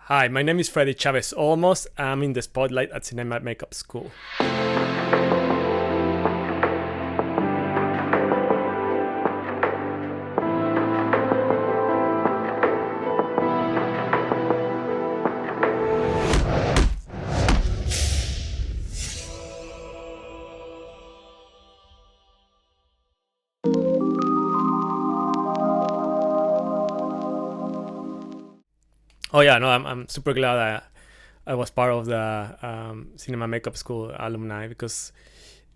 Hi, my name is Freddy Chavez Olmos. I'm in the spotlight at Cinema Makeup School. Oh yeah, no, I'm super glad I was part of the Cinema Makeup School alumni because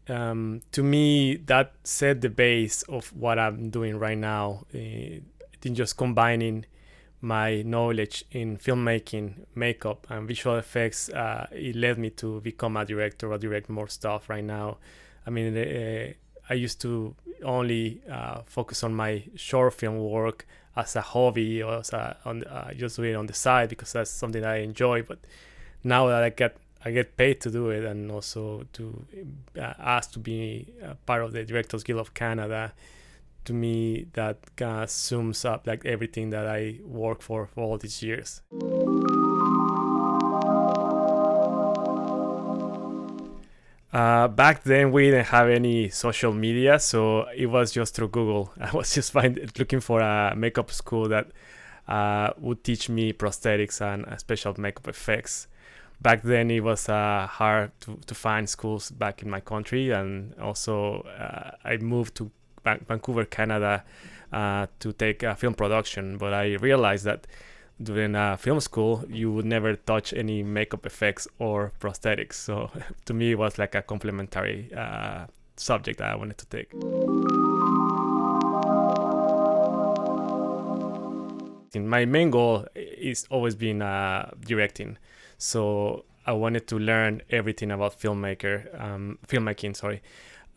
to me that set the base of what I'm doing right now. I think just combining my knowledge in filmmaking, makeup, and visual effects, it led me to become a director or direct more stuff right now. I mean, I used to only focus on my short film work as a hobby or just do it on the side because that's something that I enjoy. But now that I get paid to do it and also to asked to be part of the Directors Guild of Canada, to me that kind of sums up like everything that I worked for all these years. Back then we didn't have any social media, so it was just through Google. I was just looking for a makeup school that would teach me prosthetics and special makeup effects. Back then it was hard to find schools back in my country, and also I moved to Vancouver, Canada to take film production, but I realized that during film school you would never touch any makeup effects or prosthetics, so to me it was like a complementary subject that I wanted to take. My main goal is always been directing, so I wanted to learn everything about filmmaking, sorry.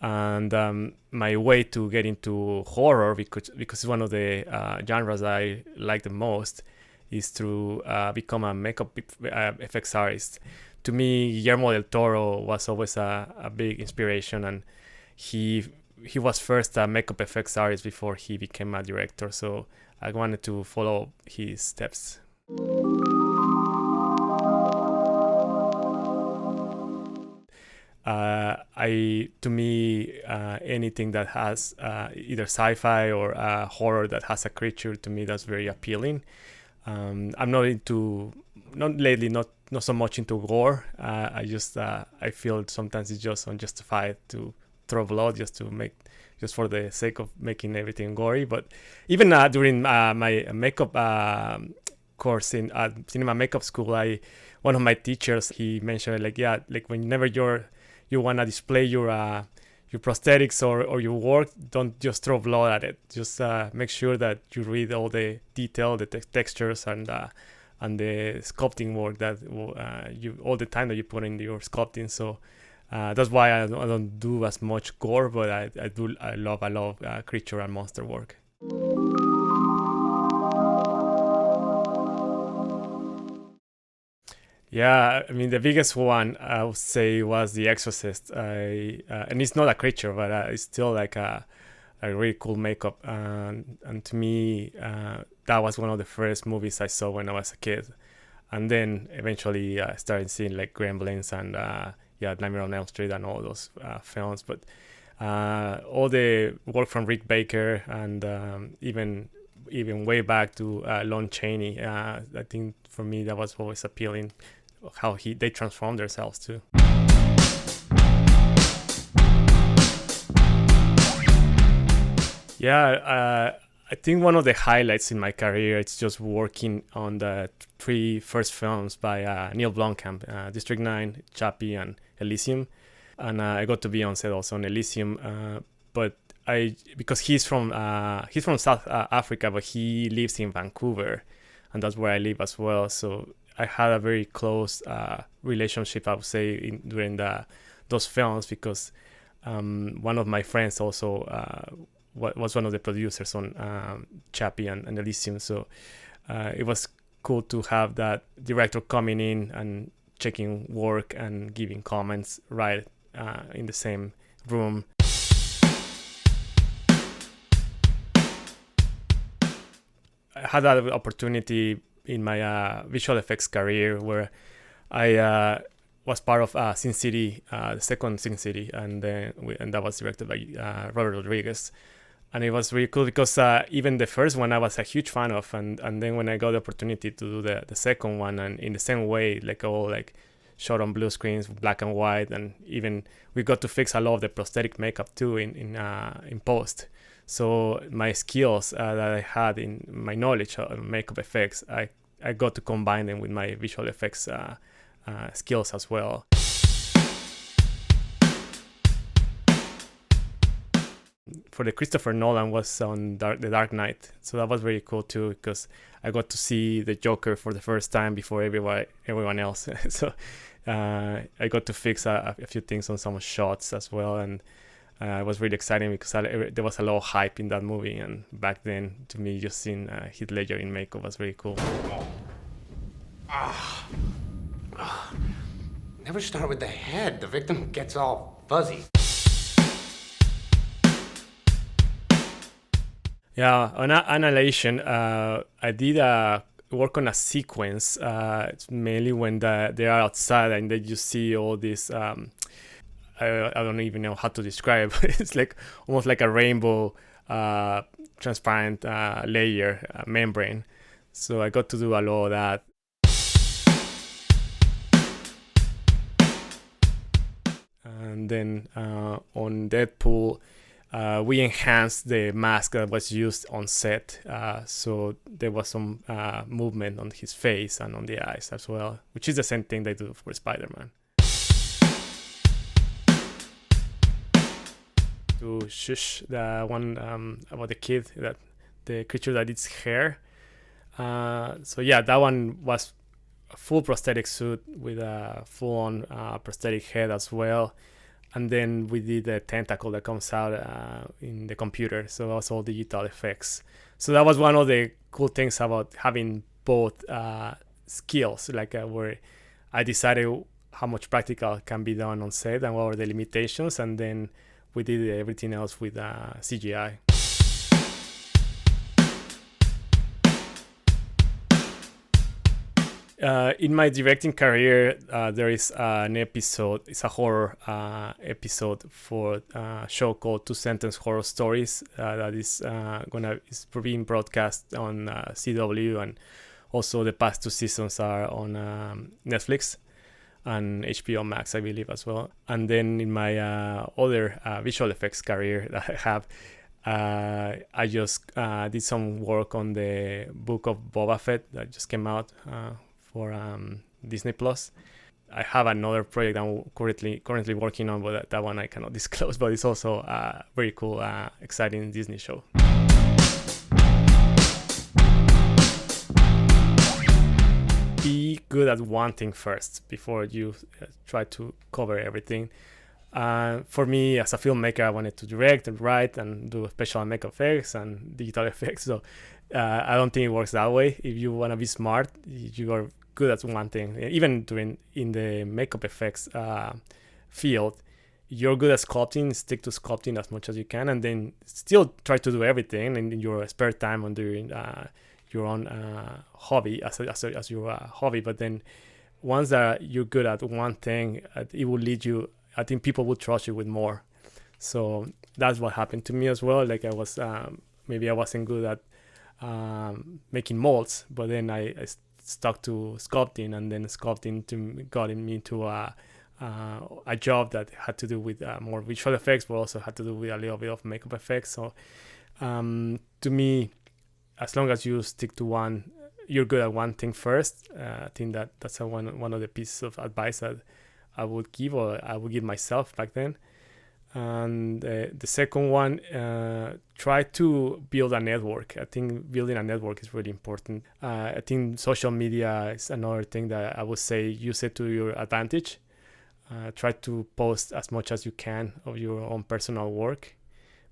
And my way to get into horror, because it's one of the genres that I like the most, is to become a makeup effects artist. To me, Guillermo del Toro was always a big inspiration, and he was first a makeup effects artist before he became a director. So I wanted to follow his steps. Anything that has either sci-fi or horror that has a creature, to me that's very appealing. I'm not lately, not so much into gore. I feel sometimes it's just unjustified to throw blood just for the sake of making everything gory. But even during my makeup course in cinema makeup school, one of my teachers, he mentioned like whenever you want to display your prosthetics or your work, don't just throw blood at it. Just make sure that you read all the detail, the textures, and the sculpting work that all the time that you put in your sculpting. So that's why I don't do as much gore, but I love creature and monster work. Yeah, I mean the biggest one I would say was the Exorcist. And it's not a creature, but it's still like a really cool makeup. And to me, that was one of the first movies I saw when I was a kid. And then eventually I started seeing like Gremlins and Nightmare on Elm Street and all those films. But all the work from Rick Baker and even way back to Lon Chaney, I think for me that was always appealing, how they transform themselves too. Yeah, I think one of the highlights in my career is just working on the three first films by Neil Blomkamp, District 9, Chappie, and Elysium. And I got to be on set also on Elysium, but because he's from South Africa, but he lives in Vancouver, and that's where I live as well. So I had a very close relationship, I would say, during those films, because one of my friends also was one of the producers on Chappie and Elysium. So it was cool to have that director coming in and checking work and giving comments right in the same room. I had that opportunity in my visual effects career, where I was part of Sin City, the second Sin City, and that was directed by Robert Rodriguez. And it was really cool because even the first one I was a huge fan of, and then when I got the opportunity to do the second one, and in the same way, like all like shot on blue screens, black and white, and even we got to fix a lot of the prosthetic makeup too in post. So my skills that I had in my knowledge of makeup effects, I got to combine them with my visual effects skills as well. For the Christopher Nolan was on The Dark Knight, so that was very cool too, because I got to see the Joker for the first time before everyone else. So I got to fix a few things on some shots as well, and it was really exciting because there was a lot of hype in that movie, and back then, to me, just seeing Heath Ledger in makeup was very cool. Never start with the head. The victim gets all fuzzy. Yeah, on Annihilation, I did work on a sequence. It's mainly when they are outside and then you see all this. I don't even know how to describe. It's like almost like a rainbow, transparent layer membrane. So I got to do a lot of that. And then on Deadpool, we enhanced the mask that was used on set, so there was some movement on his face and on the eyes as well, which is the same thing they do for Spider-Man. To Shush, the one about the kid, the creature that eats hair. So yeah, that one was a full prosthetic suit with a full-on prosthetic head as well. And then we did the tentacle that comes out in the computer. So that was all digital effects. So that was one of the cool things about having both skills, like where I decided how much practical can be done on set and what were the limitations. And then we did everything else with CGI. In my directing career, there is an episode, it's a horror episode for a show called Two Sentence Horror Stories that is being broadcast on CW, and also the past 2 seasons are on Netflix and HBO Max, I believe, as well. And then in my other visual effects career that I have, I just did some work on the book of Boba Fett that just came out for Disney Plus. I have another project I'm currently working on, but that one I cannot disclose. But it's also a very cool, exciting Disney show. Be good at one thing first before you try to cover everything. For me, as a filmmaker, I wanted to direct and write and do special makeup effects and digital effects. So I don't think it works that way. If you want to be smart, you are good at one thing. Even in the makeup effects field, you're good at sculpting. Stick to sculpting as much as you can, and then still try to do everything in your spare time on doing your own hobby as your hobby. But then once that you're good at one thing, it will lead you. I think people will trust you with more. So that's what happened to me as well. Like I was maybe I wasn't good at making molds, but then I stuck to sculpting, and then sculpting got me into a job that had to do with more visual effects, but also had to do with a little bit of makeup effects. So to me, as long as you stick to one, you're good at one thing first. I think that's one of the pieces of advice that I would give, or I would give myself back then. And the second one, try to build a network. I think building a network is really important. I think social media is another thing that I would say use it to your advantage. Try to post as much as you can of your own personal work,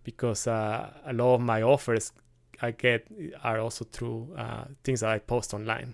because a lot of my offers I get are also through things that I post online.